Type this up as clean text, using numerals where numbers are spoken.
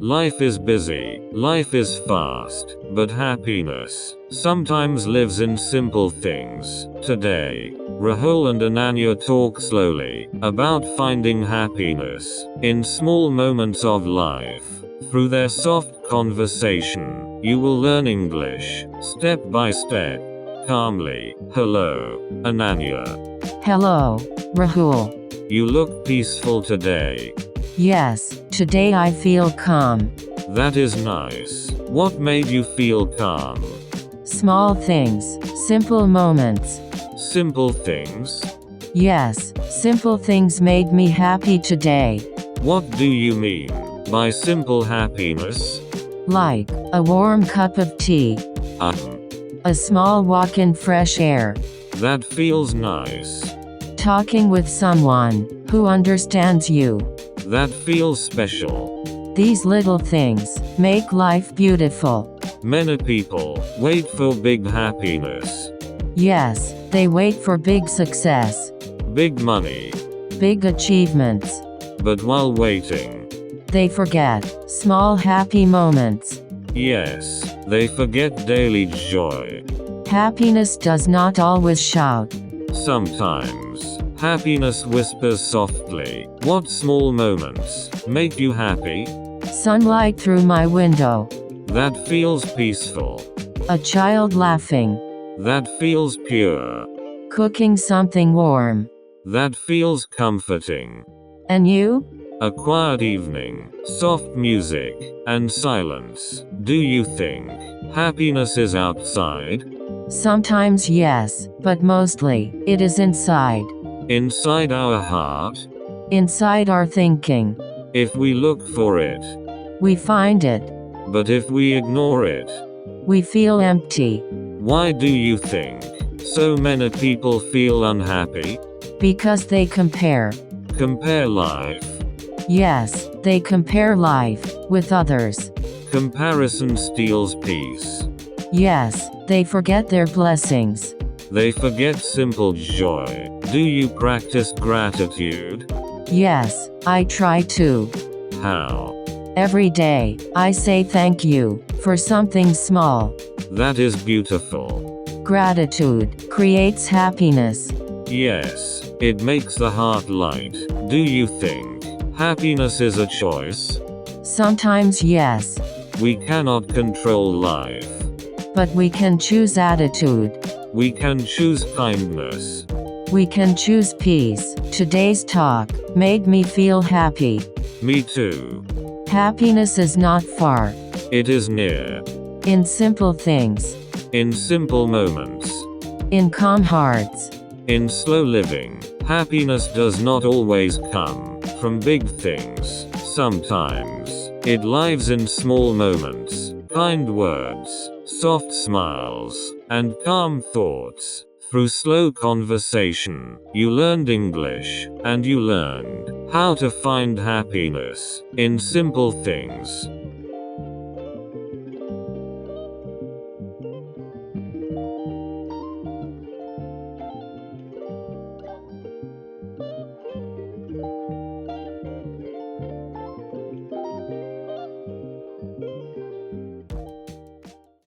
Life is busy, life is fast, but happiness sometimes lives in simple things. Today, Rahul and Ananya talk slowly about finding happiness in small moments of life. Through their soft conversation, you will learn English, step by step, calmly. Hello, Ananya. Hello, Rahul. You look peaceful today. Yes, today I feel calm. That is nice. What made you feel calm? Small things, simple moments. Simple things? Yes, simple things made me happy today. What do you mean by simple happiness? Like a warm cup of tea, a small walk in fresh air, That feels nice. talking with someone who understands you. That feels special. These little things make life beautiful. Many people wait for big happiness, Yes, they wait for big success, big money, big achievements. but while waiting, They forget small happy moments. yes, they forget daily joy. Happiness does not always shout. Sometimes, happiness whispers softly. What small moments make you happy? Sunlight through my window, That feels peaceful. a child laughing, That feels pure. cooking something warm. That feels comforting. And you? A quiet evening, soft music, and silence. Do you think happiness is outside? Sometimes yes, but mostly, it is inside. Inside our heart? Inside our thinking. If we look for it. We find it. But if we ignore it, We feel empty. why do you think so many people feel unhappy? Because they compare. Compare life. Yes, they compare life with others. Comparison steals peace. Yes, they forget their blessings. They forget simple joy. Do you practice gratitude? Yes, I try to. How? Every day, I say thank you for something small. That is beautiful. Gratitude creates happiness. Yes, it makes the heart light. Do you think happiness is a choice? Sometimes yes, We cannot control life. but we can choose attitude. We can choose kindness. We can choose peace. Today's talk made me feel happy. Me too. Happiness is not far. It is near. In simple things. In simple moments. In calm hearts. In slow living. Happiness does not always come from big things. Sometimes it lives in small moments, kind words, soft smiles, and calm thoughts. Through slow conversation, you learned English, and you learned how to find happiness in simple things.